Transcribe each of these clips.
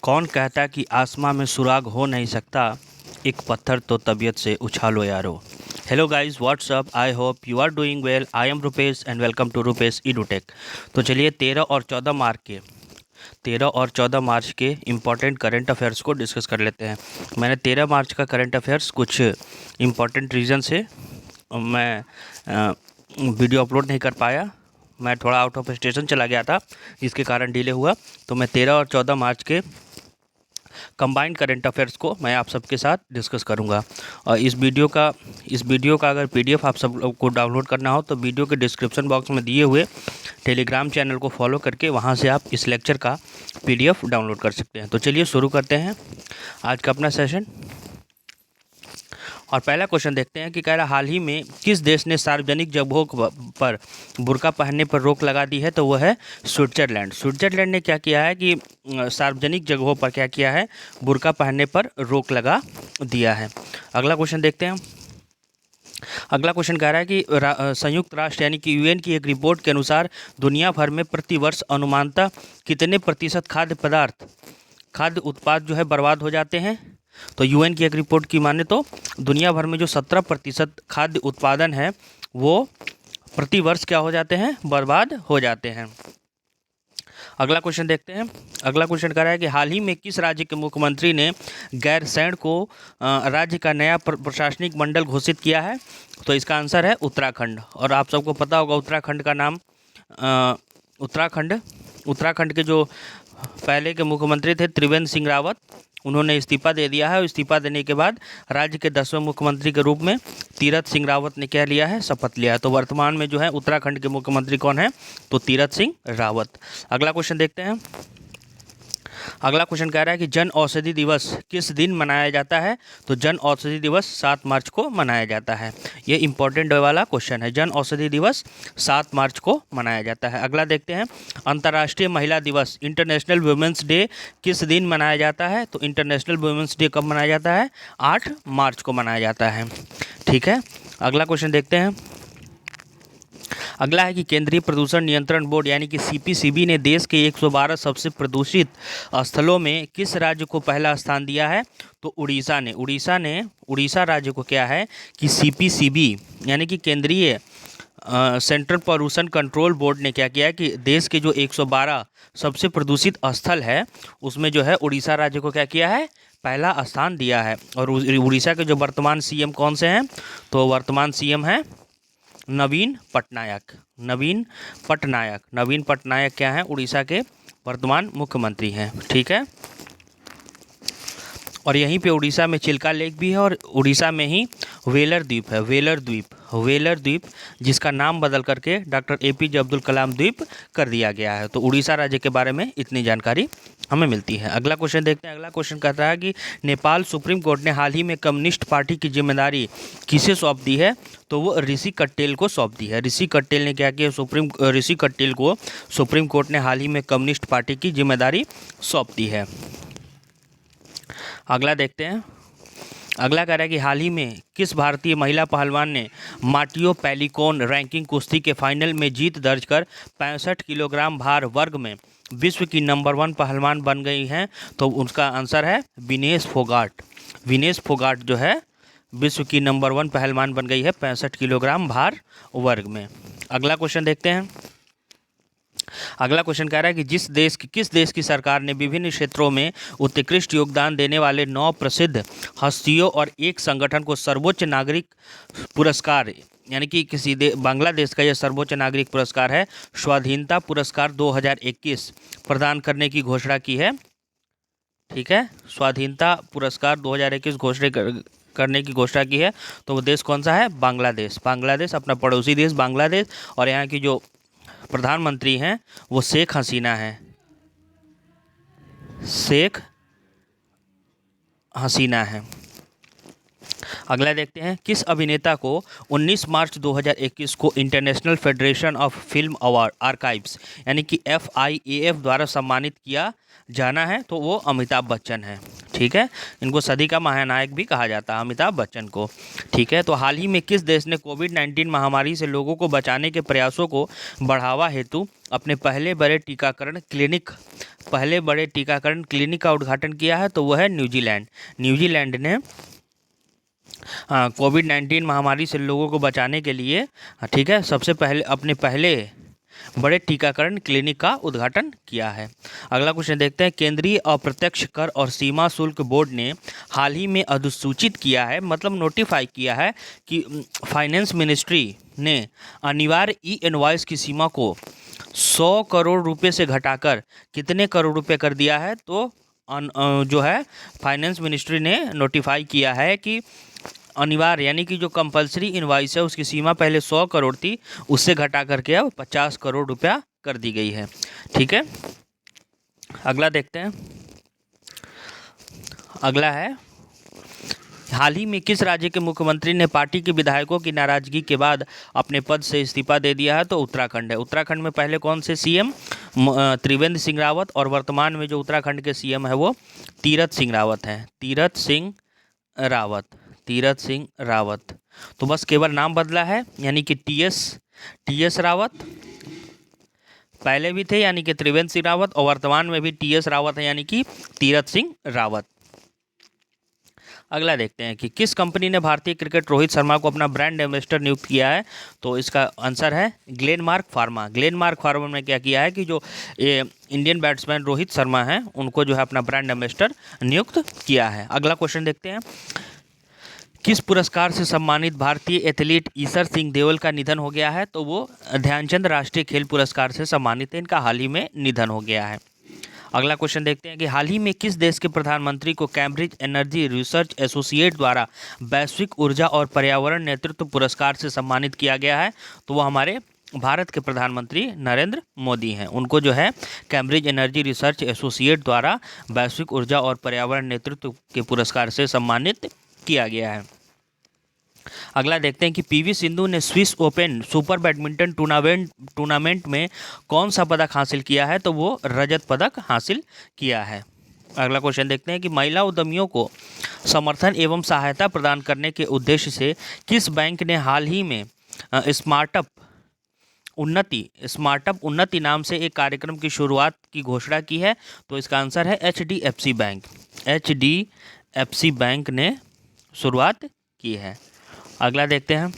कौन कहता कि आसमां में सुराग हो नहीं सकता, एक पत्थर तो तबीयत से उछालो यारो। Hello guys, what's up, I hope you are doing well. I am Rupesh and welcome to Rupesh edutech. तो चलिए 13 और 14 मार्च के इम्पॉर्टेंट करंट अफेयर्स को डिस्कस कर लेते हैं। मैंने 13 मार्च का करंट अफेयर्स कुछ इम्पॉर्टेंट रीज़न से मैं वीडियो अपलोड नहीं कर पाया। मैं थोड़ा आउट ऑफ स्टेशन चला गया था, जिसके कारण डिले हुआ। तो मैं 13 और 14 मार्च के कंबाइंड करंट अफेयर्स को मैं आप सबके साथ डिस्कस करूंगा। और इस वीडियो का अगर पीडीएफ आप सब लोग को डाउनलोड करना हो तो वीडियो के डिस्क्रिप्शन बॉक्स में दिए हुए टेलीग्राम चैनल को फॉलो करके वहां से आप इस लेक्चर का पीडीएफ डाउनलोड कर सकते हैं। तो चलिए शुरू करते हैं आज का अपना सेशन। और पहला क्वेश्चन देखते हैं कि कह रहा हाल ही में किस देश ने सार्वजनिक जगहों पर बुर्का पहनने पर रोक लगा दी है। तो वह है स्विट्जरलैंड। स्विट्जरलैंड ने क्या किया है कि सार्वजनिक जगहों पर क्या किया है, बुर्का पहनने पर रोक लगा दिया है। अगला क्वेश्चन देखते हैं। अगला क्वेश्चन कह रहा है कि संयुक्त राष्ट्र यानी कि यूएन की एक रिपोर्ट के अनुसार दुनिया भर में प्रतिवर्ष अनुमानतः कितने प्रतिशत खाद्य उत्पाद जो है बर्बाद हो जाते हैं। तो यूएन की एक रिपोर्ट की माने तो दुनिया भर में जो 17% खाद्य उत्पादन है वो प्रतिवर्ष क्या हो जाते हैं, बर्बाद हो जाते हैं। अगला क्वेश्चन देखते हैं। अगला क्वेश्चन कह रहा है कि हाल ही में किस राज्य के मुख्यमंत्री ने गैरसैंण को राज्य का नया प्रशासनिक मंडल घोषित किया है। तो इसका आंसर है उत्तराखंड। और आप सबको पता होगा उत्तराखंड का नाम उत्तराखंड के जो पहले के मुख्यमंत्री थे त्रिवेंद्र सिंह रावत, उन्होंने इस्तीफा दे दिया है। और इस्तीफा देने के बाद राज्य के 10वें मुख्यमंत्री के रूप में तीरथ सिंह रावत ने क्या लिया है, शपथ लिया है। तो वर्तमान में जो है उत्तराखंड के मुख्यमंत्री कौन है, तो तीरथ सिंह रावत। अगला क्वेश्चन देखते हैं। अगला क्वेश्चन कह रहा है कि जन औषधि दिवस किस दिन मनाया जाता है। तो जन औषधि दिवस 7 मार्च को मनाया जाता है। ये इंपॉर्टेंट वाला क्वेश्चन है। जन औषधि दिवस 7 मार्च को मनाया जाता है। अगला देखते हैं। अंतर्राष्ट्रीय महिला दिवस इंटरनेशनल वुमेंस डे किस दिन मनाया जाता है। तो इंटरनेशनल वुमेंस डे कब मनाया जाता है, 8 मार्च को मनाया जाता है। ठीक है, अगला क्वेश्चन देखते हैं। अगला है कि केंद्रीय प्रदूषण नियंत्रण बोर्ड यानी कि सीपीसीबी ने देश के 112 सबसे प्रदूषित स्थलों में किस राज्य को पहला स्थान दिया है। तो उड़ीसा राज्य को क्या है कि सीपीसीबी यानी कि केंद्रीय सेंट्रल पॉल्यूशन कंट्रोल बोर्ड ने क्या किया है कि देश के जो 112 सबसे प्रदूषित स्थल है उसमें जो है उड़ीसा राज्य को क्या किया है, पहला स्थान दिया है। और उड़ीसा के जो वर्तमान सीएम कौन से हैं, तो वर्तमान सीएम है नवीन पटनायक क्या हैं, उड़ीसा के वर्तमान मुख्यमंत्री हैं। ठीक है, और यहीं पे उड़ीसा में चिल्का लेक भी है और उड़ीसा में ही वेलर द्वीप जिसका नाम बदल करके डॉक्टर एपीजे अब्दुल कलाम द्वीप कर दिया गया है। तो उड़ीसा राज्य के बारे में इतनी जानकारी हमें मिलती है। अगला क्वेश्चन देखते हैं। अगला क्वेश्चन कहता है कि नेपाल सुप्रीम कोर्ट ने हाल ही में कम्युनिस्ट पार्टी की जिम्मेदारी किसे सौंप दी है। तो वो ऋषि कट्टेल को सौंप दी है। ऋषि कट्टेल ने क्या किया, ऋषि कट्टेल को सुप्रीम कोर्ट ने हाल ही में कम्युनिस्ट पार्टी की जिम्मेदारी सौंप दी है। अगला देखते हैं। अगला कह रहा है कि हाल ही में किस भारतीय महिला पहलवान ने माटियो पैलिकोन रैंकिंग कुश्ती के फाइनल में जीत दर्ज कर 65 किलोग्राम भार वर्ग में विश्व की नंबर 1 पहलवान बन गई हैं। तो उसका आंसर है विनेश फोगाट जो है विश्व की नंबर 1 पहलवान बन गई है 65 किलोग्राम भार वर्ग में। अगला क्वेश्चन देखते हैं। अगला क्वेश्चन कह रहा है कि किस देश की सरकार ने विभिन्न क्षेत्रों में उत्कृष्ट योगदान देने वाले 9 प्रसिद्ध हस्तियों और एक संगठन को सर्वोच्च नागरिक पुरस्कार यानी कि बांग्लादेश का यह सर्वोच्च नागरिक पुरस्कार है स्वाधीनता पुरस्कार 2021 प्रदान करने की घोषणा की है। ठीक है, स्वाधीनता पुरस्कार 2021 करने की घोषणा की है। तो वो देश कौन सा है, बांग्लादेश अपना पड़ोसी देश बांग्लादेश। और यहाँ की जो प्रधानमंत्री हैं वो शेख हसीना है। अगला देखते हैं, किस अभिनेता को 19 मार्च 2021 को international federation of film award archives यानी कि FIAF द्वारा सम्मानित किया जाना है? तो वो अमिताभ बच्चन है। ठीक है, इनको सदी का महानायक भी कहा जाता है, अमिताभ बच्चन को। ठीक है, तो हाल ही में किस देश ने कोविड-19 महामारी से लोगों को बचाने के प्रयासों को बढ़ावा हेतु अपने पहले बड़े टीकाकरण क्लिनिक का उद्घाटन किया है? तो वह है न्यूजीलैंड। न्यूजीलैंड ने कोविड-19 महामारी से लोगों को बचाने के लिए, ठीक है, सबसे पहले अपने पहले बड़े टीकाकरण क्लिनिक का उद्घाटन किया है। अगला क्वेश्चन देखते हैं, केंद्रीय अप्रत्यक्ष कर और सीमा शुल्क बोर्ड ने हाल ही में अधिसूचित किया है, मतलब नोटिफाई किया है कि फाइनेंस मिनिस्ट्री ने अनिवार्य ई-इनवॉइस की सीमा को 100 करोड़ रुपए से घटाकर कितने करोड़ रुपए कर दिया है? तो जो है फाइनेंस मिनिस्ट्री ने नोटिफाई किया है कि अनिवार्य यानी कि जो कंपलसरी इनवॉइस है उसकी सीमा पहले 100 करोड़ थी, उससे घटा करके अब 50 करोड़ रुपया कर दी गई है। ठीक है, अगला देखते हैं। अगला है, हाल ही में किस राज्य के मुख्यमंत्री ने पार्टी के विधायकों की नाराजगी के बाद अपने पद से इस्तीफा दे दिया है? तो उत्तराखंड है। उत्तराखंड में पहले कौन से सीएम? त्रिवेंद्र सिंह रावत, और वर्तमान में जो उत्तराखंड के सीएम है वो तीरथ सिंह रावत हैं। तीरथ सिंह रावत। तो बस केवल नाम बदला है, यानी कि टीएस रावत पहले भी थे यानी कि त्रिवेंद्र सिंह रावत, और वर्तमान में भी टीएस रावत है यानी कि तीरथ सिंह रावत। अगला देखते हैं कि किस कंपनी ने भारतीय क्रिकेट रोहित शर्मा को अपना ब्रांड एम्बेसडर नियुक्त किया है? तो इसका आंसर है ग्लेनमार्क फार्मा। ग्लेनमार्क फार्मा ने क्या किया है कि जो इंडियन बैट्समैन रोहित शर्मा हैं उनको जो है अपना ब्रांड एम्बेसडर नियुक्त किया है। अगला क्वेश्चन देखते हैं, किस पुरस्कार से सम्मानित भारतीय एथलीट ईशर सिंह देओल का निधन हो गया है? तो वो ध्यानचंद राष्ट्रीय खेल पुरस्कार से सम्मानित है, इनका हाल ही में निधन हो गया है। अगला क्वेश्चन देखते हैं कि हाल ही में किस देश के प्रधानमंत्री को कैम्ब्रिज एनर्जी रिसर्च एसोसिएट द्वारा वैश्विक ऊर्जा और पर्यावरण नेतृत्व पुरस्कार से सम्मानित किया गया है? तो वो हमारे भारत के प्रधानमंत्री नरेंद्र मोदी हैं। उनको जो है कैम्ब्रिज एनर्जी रिसर्च एसोसिएट द्वारा वैश्विक ऊर्जा और पर्यावरण नेतृत्व के पुरस्कार से सम्मानित किया गया है। अगला देखते हैं कि पीवी सिंधु ने Swiss open super badminton tournament में कौन सा पदक हासिल किया है? तो वो रजत पदक हासिल किया है। अगला क्वेश्चन देखते हैं कि महिला उद्यमियों को समर्थन एवं सहायता प्रदान करने के उद्देश्य से किस बैंक ने हाल ही में स्टार्टअप उन्नति नाम से एक कार्यक्रम की शुरुआत की घोषणा की है? तो इसका आंसर है HDFC बैंक। HDFC बैंक ने शुरुआत की है। अगला देखते हैं,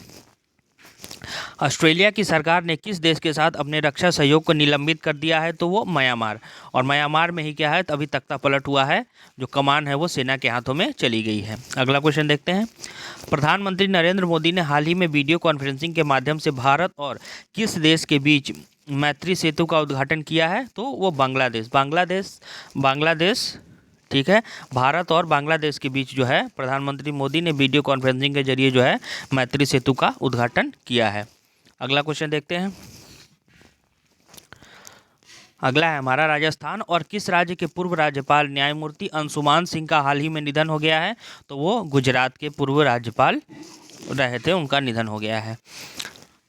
ऑस्ट्रेलिया की सरकार ने किस देश के साथ अपने रक्षा सहयोग को निलंबित कर दिया है? तो वो म्यांमार। और म्यांमार में ही क्या है, अभी तख्ता पलट हुआ है, जो कमान है वो सेना के हाथों में चली गई है। अगला क्वेश्चन देखते हैं, प्रधानमंत्री नरेंद्र मोदी ने हाल ही में वीडियो कॉन्फ्रेंसिंग के माध्यम से भारत और किस देश के बीच मैत्री सेतु का उद्घाटन किया है? तो वो बांग्लादेश। ठीक है, भारत और बांग्लादेश के बीच जो है प्रधानमंत्री मोदी ने वीडियो कॉन्फ्रेंसिंग के जरिए जो है मैत्री सेतु का उद्घाटन किया है। अगला क्वेश्चन देखते हैं, अगला है हमारा राजस्थान और किस राज्य के पूर्व राज्यपाल न्यायमूर्ति अंशुमान सिंह का हाल ही में निधन हो गया है? तो वो गुजरात के पूर्व राज्यपाल रहे थे, उनका निधन हो गया है।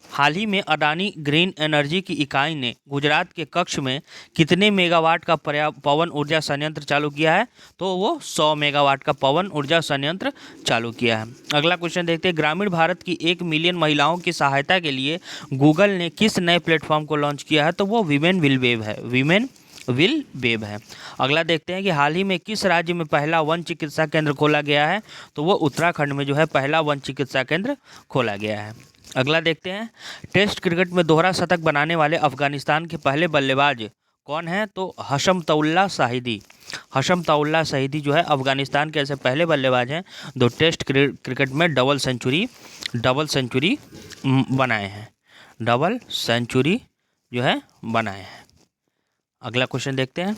हाल ही में अडानी ग्रीन एनर्जी की इकाई ने गुजरात के कच्छ में कितने मेगावाट का पवन ऊर्जा संयंत्र चालू किया है? तो वो 100 मेगावाट का पवन ऊर्जा संयंत्र चालू किया है। अगला क्वेश्चन देखते हैं, ग्रामीण भारत की 1 मिलियन महिलाओं की सहायता के लिए गूगल ने किस नए प्लेटफॉर्म को लॉन्च किया है? तो वो वीमेन विल वेब है। अगला देखते हैं कि हाल ही में किस राज्य में पहला वन चिकित्सा केंद्र खोला गया है? तो वो उत्तराखंड में जो है पहला वन चिकित्सा केंद्र खोला गया है। अगला देखते हैं, टेस्ट क्रिकेट में दोहरा शतक बनाने वाले अफगानिस्तान के पहले बल्लेबाज कौन हैं? तो हशमतउल्लाह शाहिदी जो है अफगानिस्तान के ऐसे पहले बल्लेबाज हैं जो टेस्ट क्रिकेट में डबल सेंचुरी बनाए हैं। अगला क्वेश्चन देखते हैं,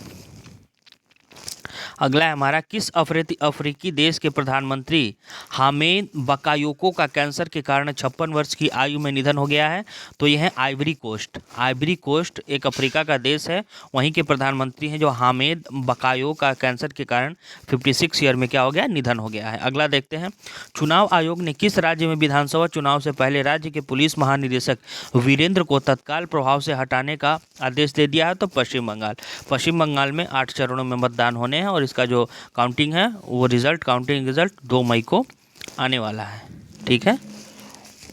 अगला है हमारा, किस अफ्रीकी देश के प्रधानमंत्री हामेद बकायोको का कैंसर के कारण 56 वर्ष की आयु में निधन हो गया है? तो यह है आइवरी कोस्ट। आइवरी कोस्ट एक अफ्रीका का देश है, वहीं के प्रधानमंत्री हैं जो हामेद बकायो का कैंसर के कारण 56 ईयर में क्या हो गया, निधन हो गया है। अगला देखते हैं, चुनाव आयोग ने किस राज्य में विधानसभा चुनाव से पहले राज्य के पुलिस महानिदेशक वीरेंद्र को तत्काल प्रभाव से हटाने का आदेश दे दिया है? तो पश्चिम बंगाल। पश्चिम बंगाल में 8 चरणों में मतदान होने हैं और इसका जो काउंटिंग है वो काउंटिंग रिजल्ट 2 मई को आने वाला है। ठीक है,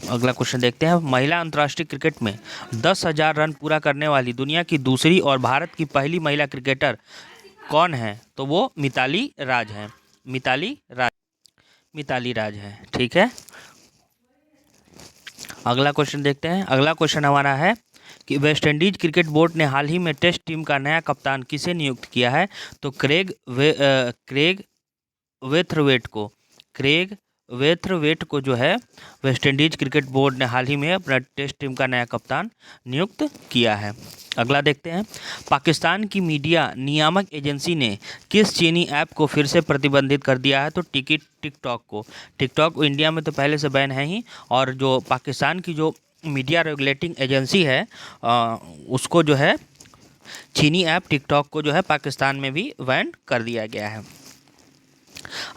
अगला क्वेश्चन देखते हैं, महिला अंतर्राष्ट्रीय क्रिकेट में 10,000 रन पूरा करने वाली दुनिया की दूसरी और भारत की पहली महिला क्रिकेटर कौन है? तो वो मिताली राज है। मिताली राज है। ठीक है, अगला क्वेश्चन देखते हैं। अगला क्वेश्चन हमारा है कि वेस्ट इंडीज क्रिकेट बोर्ड ने हाल ही में टेस्ट टीम का नया कप्तान किसे नियुक्त किया है? तो क्रेग वेथरवेट को जो है वेस्ट इंडीज क्रिकेट बोर्ड ने हाल ही में अपना टेस्ट टीम का नया कप्तान नियुक्त किया है। अगला देखते हैं, पाकिस्तान की मीडिया नियामक एजेंसी ने किस चीनी ऐप को फिर से प्रतिबंधित कर दिया है? तो टिकटॉक को। टिकटॉक इंडिया में तो पहले से बैन है ही, और जो पाकिस्तान की जो मीडिया रेगुलेटिंग एजेंसी है उसको जो है चीनी ऐप टिकटॉक को जो है पाकिस्तान में भी बैन कर दिया गया है।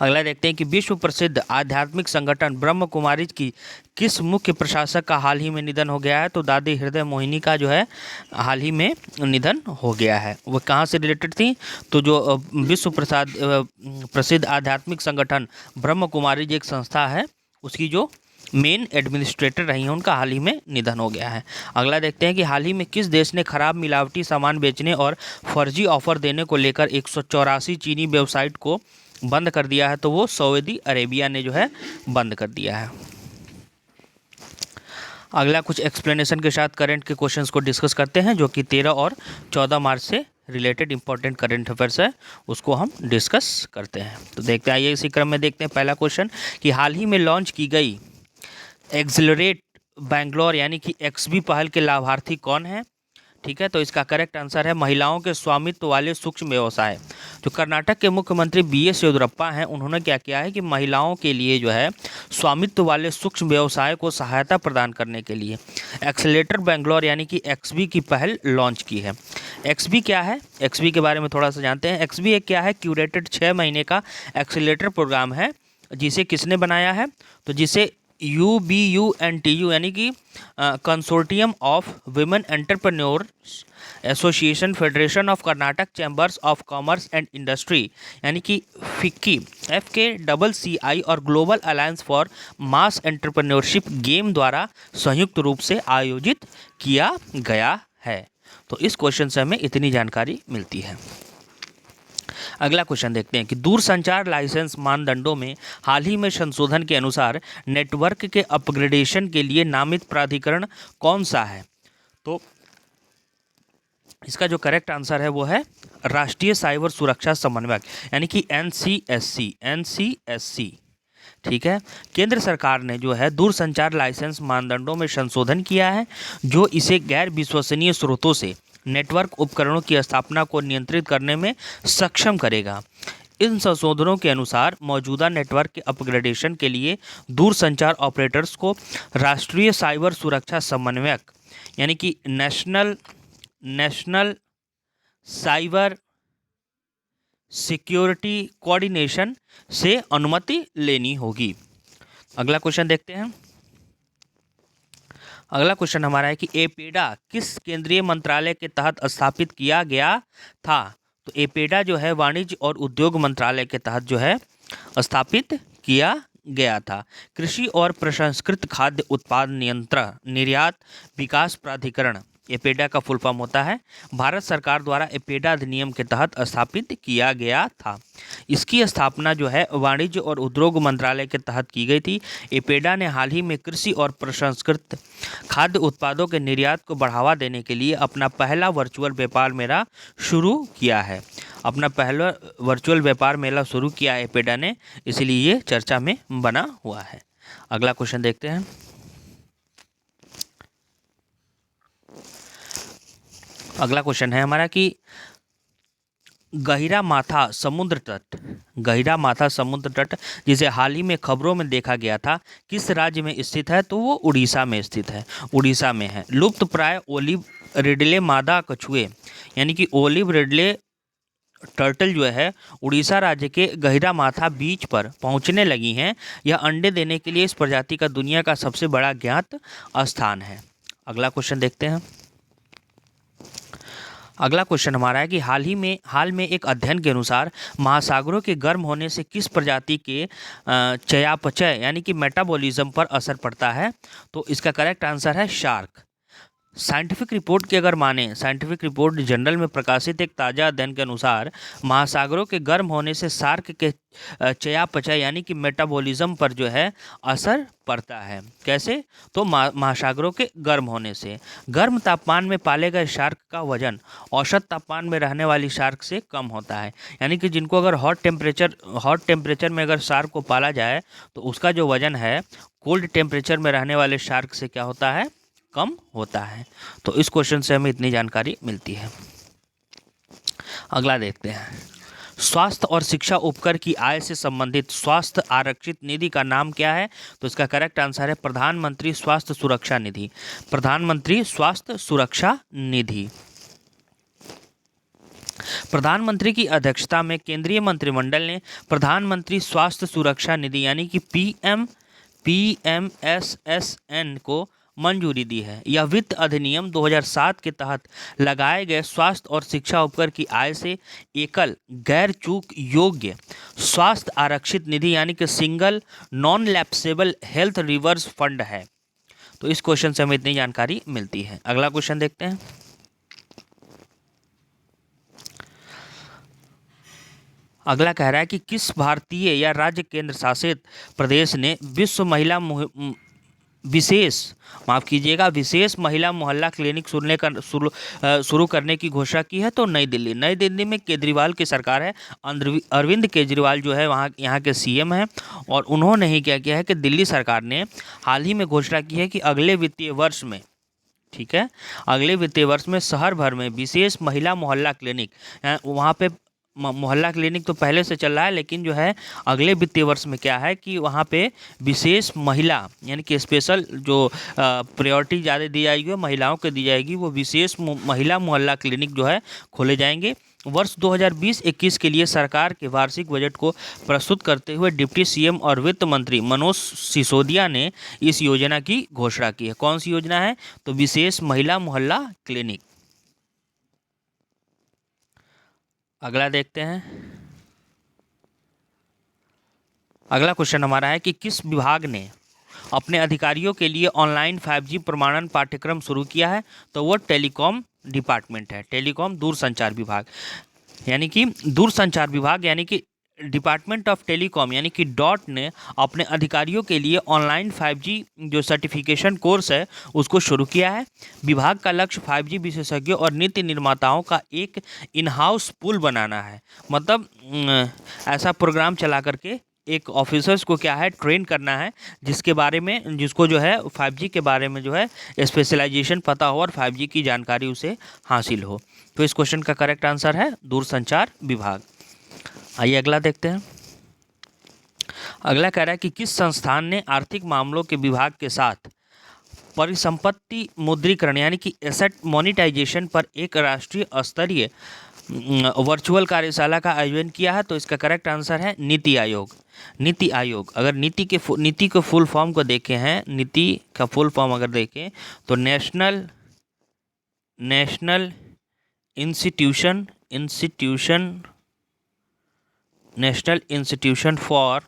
अगला देखते हैं कि विश्व प्रसिद्ध आध्यात्मिक संगठन ब्रह्म कुमारी की किस मुख्य प्रशासक का हाल ही में निधन हो गया है? तो दादी हृदय मोहिनी का जो है हाल ही में निधन हो गया है। वो कहाँ से रिलेटेड थी? तो जो विश्व प्रसिद्ध आध्यात्मिक संगठन ब्रह्म कुमारी जी एक संस्था है, उसकी जो मेन एडमिनिस्ट्रेटर रही हैं, उनका हाल ही में निधन हो गया है। अगला देखते हैं कि हाल ही में किस देश ने खराब मिलावटी सामान बेचने और फर्जी ऑफर देने को लेकर 184 चीनी वेबसाइट को बंद कर दिया है? तो वो सऊदी अरेबिया ने जो है बंद कर दिया है। अगला कुछ एक्सप्लेनेशन के साथ करंट के क्वेश्चंस को डिस्कस करते हैं, जो कि 13 और 14 मार्च से रिलेटेड इंपॉर्टेंट करंट अफेयर्स है, उसको हम डिस्कस करते हैं। तो देखते हैं, आइए इसी क्रम में देखते हैं पहला क्वेश्चन कि हाल ही में लॉन्च की गई एक्सिलरेट बैंगलोर यानी कि एक्सबी पहल के लाभार्थी कौन है? ठीक है, तो इसका करेक्ट आंसर है महिलाओं के स्वामित्व वाले सूक्ष्म व्यवसाय। जो कर्नाटक के मुख्यमंत्री BS येदियुरप्पा हैं, उन्होंने क्या किया है कि महिलाओं के लिए जो है स्वामित्व वाले सूक्ष्म व्यवसाय को सहायता प्रदान करने के लिए एक्सेलेरेटर बैंगलोर यानी कि एक्सबी की पहल लॉन्च की है। एक्सबी क्या है? एक्सबी के बारे में थोड़ा सा जानते हैं। एक्सबी एक क्या है? क्यूरेटेड 6 महीने का एक्सेलेरेटर प्रोग्राम है, जिसे किसने बनाया है? तो जिसे UBUNTU यानी कि consortium of women entrepreneurs association federation of Karnataka chambers of commerce and industry यानी कि FICCI FKCCI और global alliance for mass entrepreneurship game द्वारा संयुक्त रूप से आयोजित किया गया है। तो इस क्वेश्चन से हमें इतनी जानकारी मिलती है। अगला क्वेश्चन देखते हैं कि दूरसंचार लाइसेंस मानदंडों में हाल ही में संशोधन के अनुसार नेटवर्क के अपग्रेडेशन के लिए नामित प्राधिकरण कौन सा है? तो इसका जो करेक्ट आंसर है वो है राष्ट्रीय साइबर सुरक्षा समन्वयक यानी कि NCSC। ठीक है, केंद्र सरकार ने जो है दूरसंचार लाइसेंस मानदंडों में संशोधन किया है, जो इसे गैर विश्वसनीय स्रोतों से नेटवर्क उपकरणों की स्थापना को नियंत्रित करने में सक्षम करेगा। इन संशोधनों के अनुसार मौजूदा नेटवर्क के अपग्रेडेशन के लिए दूरसंचार ऑपरेटर्स को राष्ट्रीय साइबर सुरक्षा समन्वयक यानी कि नेशनल साइबर सिक्योरिटी कोऑर्डिनेशन से अनुमति लेनी होगी। अगला क्वेश्चन देखते हैं। अगला क्वेश्चन हमारा है कि एपेडा किस केंद्रीय मंत्रालय के तहत स्थापित किया गया था? तो एपेडा जो है वाणिज्य और उद्योग मंत्रालय के तहत जो है स्थापित किया गया था। कृषि और प्रसंस्कृत खाद्य उत्पाद नियंत्रण निर्यात विकास प्राधिकरण एपेडा का फुल फॉर्म होता है, भारत सरकार द्वारा एपेडा अधिनियम के तहत स्थापित किया गया था। इसकी स्थापना जो है वाणिज्य और उद्योग मंत्रालय के तहत की गई थी। एपेडा ने हाल ही में कृषि और प्रसंस्कृत खाद्य उत्पादों के निर्यात को बढ़ावा देने के लिए अपना पहला वर्चुअल व्यापार मेला शुरू किया है। अपना पहला वर्चुअल व्यापार मेला शुरू किया एपेडा ने, इसलिए ये चर्चा में बना हुआ है। अगला क्वेश्चन देखते हैं। अगला क्वेश्चन है हमारा कि गहिरा माथा समुद्र तट, गहिरा माथा समुद्र तट जिसे हाल ही में खबरों में देखा गया था, किस राज्य में स्थित है? तो वो उड़ीसा में स्थित है, उड़ीसा में है। लुप्त प्राय ओलिव रिडले मादा कछुए यानी कि ओलिव रिडले टर्टल जो है उड़ीसा राज्य के गहिरा माथा बीच पर पहुंचने लगी हैं। यह अंडे देने के लिए इस प्रजाति का दुनिया का सबसे बड़ा ज्ञात स्थान है। अगला क्वेश्चन देखते हैं। अगला क्वेश्चन हमारा है कि हाल में एक अध्ययन के अनुसार महासागरों के गर्म होने से किस प्रजाति के चयापचय यानी कि मेटाबॉलिज्म पर असर पड़ता है? तो इसका करेक्ट आंसर है शार्क। साइंटिफिक रिपोर्ट की अगर माने, साइंटिफिक रिपोर्ट जर्नल में प्रकाशित एक ताज़ा अध्ययन के अनुसार महासागरों के गर्म होने से शार्क के चयापचय यानी कि मेटाबॉलिज्म पर जो है असर पड़ता है। कैसे? तो महासागरों के गर्म होने से गर्म तापमान में पाले गए शार्क का वजन औसत तापमान में रहने वाली शार्क से कम होता है। यानी कि जिनको अगर हॉट टेम्परेचर में अगर शार्क को पाला जाए तो उसका जो वजन है कोल्ड टेम्परेचर में रहने वाले शार्क से क्या होता है? कम होता है। तो इस क्वेश्चन से हमें इतनी जानकारी मिलती है। अगला देखते हैं। स्वास्थ्य और शिक्षा उपकर की आय से संबंधित स्वास्थ्य आरक्षित निधि का नाम क्या है? तो इसका करेक्ट आंसर है प्रधानमंत्री स्वास्थ्य सुरक्षा निधि। प्रधानमंत्री स्वास्थ्य सुरक्षा निधि। प्रधानमंत्री की अध्यक्षता में केंद्रीय मंत्रिमंडल ने प्रधानमंत्री स्वास्थ्य सुरक्षा निधि यानी कि PMSSN को मंजूरी दी है। यह वित्त अधिनियम 2007 के तहत लगाए गए स्वास्थ्य और शिक्षा उपकर की आय से एकल गैर चूक योग्य स्वास्थ्य आरक्षित निधि यानी कि single non lapsable health reverse fund है। तो इस क्वेश्चन से हमें इतनी जानकारी मिलती है। अगला क्वेश्चन देखते हैं। अगला कह रहा है कि किस भारतीय या राज्य केंद्र शासित प्रदेश ने विश्व महिला विशेष महिला मोहल्ला क्लिनिक शुरू करने की घोषणा की है? तो नई दिल्ली में केजरीवाल की सरकार है। अरविंद केजरीवाल जो है यहाँ के सीएम हैं और उन्होंने ही क्या किया है कि दिल्ली सरकार ने हाल ही में घोषणा की है कि अगले वित्तीय वर्ष में, ठीक है, अगले वित्तीय वर्ष में शहर भर में विशेष महिला मोहल्ला क्लिनिक, वहाँ पे मोहल्ला क्लिनिक तो पहले से चल रहा है लेकिन जो है अगले वित्तीय वर्ष में क्या है कि वहाँ पे विशेष महिला यानी कि स्पेशल जो प्रायोरिटी ज़्यादा दी जाएगी वो महिलाओं को दी जाएगी, वो विशेष महिला मोहल्ला क्लिनिक जो है खोले जाएंगे। वर्ष 2020-21 के लिए सरकार के वार्षिक बजट को प्रस्तुत करते हुए डिप्टी सीएम और वित्त मंत्री मनोज सिसोदिया ने इस योजना की घोषणा की है। कौन सी योजना है? तो विशेष महिला मोहल्ला क्लिनिक। अगला देखते हैं। अगला क्वेश्चन हमारा है कि किस विभाग ने अपने अधिकारियों के लिए ऑनलाइन 5G प्रमाणन पाठ्यक्रम शुरू किया है? तो वो टेलीकॉम डिपार्टमेंट है, टेलीकॉम दूरसंचार विभाग यानी कि डिपार्टमेंट ऑफ टेलीकॉम यानी कि डॉट ने अपने अधिकारियों के लिए ऑनलाइन 5G जो सर्टिफिकेशन कोर्स है उसको शुरू किया है। विभाग का लक्ष्य 5G विशेषज्ञों और नीति निर्माताओं का एक इन हाउस पूल बनाना है। मतलब ऐसा प्रोग्राम चला करके एक ऑफिसर्स को क्या है ट्रेन करना है जिसको जो है 5G के बारे में जो है स्पेशलाइजेशन पता हो और 5G की जानकारी उसे हासिल हो। तो इस क्वेश्चन का करेक्ट आंसर है दूरसंचार विभाग। आइए अगला देखते हैं। अगला कह रहा है कि किस संस्थान ने आर्थिक मामलों के विभाग के साथ परिसंपत्ति मुद्रीकरण यानी कि एसेट मोनेटाइजेशन पर एक राष्ट्रीय स्तरीय वर्चुअल कार्यशाला का आयोजन किया है? तो इसका करेक्ट आंसर है नीति आयोग। नीति आयोग। अगर नीति के फुल फॉर्म को देखें हैं, नीति का फुल फॉर्म अगर देखें तो national institution for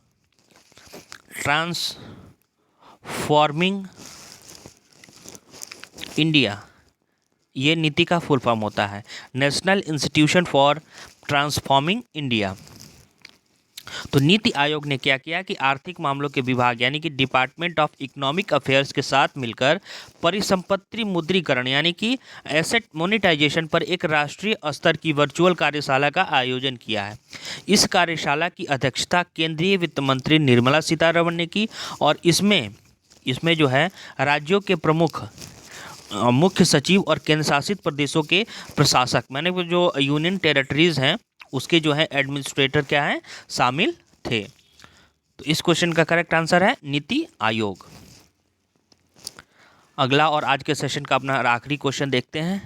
transforming India, ये नीति का फुल फॉर्म होता है, national institution for transforming India. तो नीति आयोग ने क्या किया कि आर्थिक मामलों के विभाग यानी कि डिपार्टमेंट ऑफ इकोनॉमिक अफेयर्स के साथ मिलकर परिसंपत्ति मुद्रीकरण यानी कि एसेट मोनेटाइजेशन पर एक राष्ट्रीय स्तर की वर्चुअल कार्यशाला का आयोजन किया है। इस कार्यशाला की अध्यक्षता केंद्रीय वित्त मंत्री निर्मला सीतारमण ने की और इसमें जो है राज्यों के प्रमुख मुख्य सचिव और केंद्र शासित प्रदेशों के प्रशासक, मैंने जो यूनियन टेरिटरीज हैं उसके जो है एडमिनिस्ट्रेटर क्या हैं, शामिल थे। तो इस क्वेश्चन का करेक्ट आंसर है नीति आयोग। अगला और आज के सेशन का अपना आखिरी क्वेश्चन देखते हैं।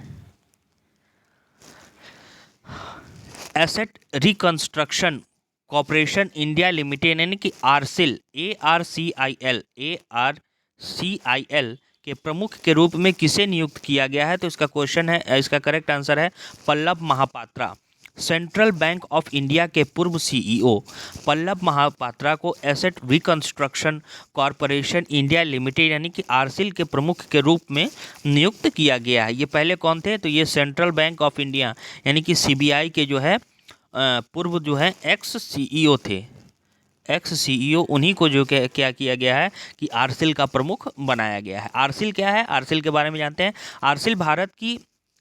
Asset reconstruction corporation India limited यानी कि आरसीएल ARCIL के प्रमुख के रूप में किसे नियुक्त किया गया है? तो इसका क्वेश्चन है, इसका करेक्ट आंसर है Pallav Mahapatra. Central bank of India के पूर्व CEO पल्लव महापात्रा को asset reconstruction corporation India limited यानी कि आरसीएल के प्रमुख के रूप में नियुक्त किया गया है। ये पहले कौन थे? तो ये सेंट्रल बैंक ऑफ इंडिया यानी कि CBI के जो है पूर्व जो है एक्स CEO थे। एक्स CEO उन्हीं को जो क्या किया गया है कि आरसीएल का प्रमुख बनाया गया है। आरसीएल क्या है? आरसीएल के बारे में जानते हैं। आरसीएल भारत की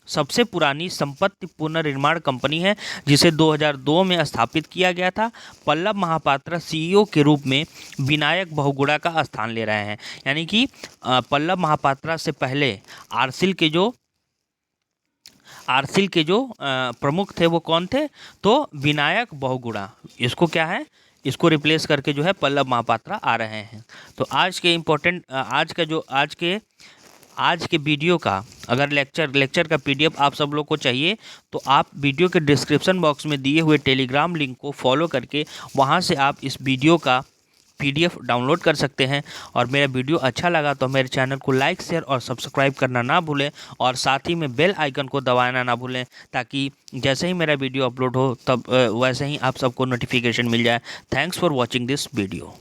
सबसे पुरानी संपत्ति पुनर्निर्माण कंपनी है जिसे 2002 में स्थापित किया गया था। पल्लव महापात्रा CEO के रूप में विनायक बहुगुणा का स्थान ले रहे हैं। यानी कि पल्लव महापात्रा से पहले आरसीएल के जो प्रमुख थे वो कौन थे? तो विनायक बहुगुणा। इसको क्या है, इसको रिप्लेस करके जो है पल्लव महापात्रा आ रहे हैं। तो आज के इम्पोर्टेंट आज के वीडियो का अगर लेक्चर का PDF आप सब लोग को चाहिए तो आप वीडियो के डिस्क्रिप्शन बॉक्स में दिए हुए टेलीग्राम लिंक को फॉलो करके वहां से आप इस वीडियो का PDF डाउनलोड कर सकते हैं। और मेरा वीडियो अच्छा लगा तो मेरे चैनल को लाइक, शेयर और सब्सक्राइब करना ना भूलें और साथ ही में बेल आइकन को दबाना ना भूलें ताकि जैसे ही मेरा वीडियो अपलोड हो तब वैसे ही आप सबको नोटिफिकेशन मिल जाए। Thanks for watching this video.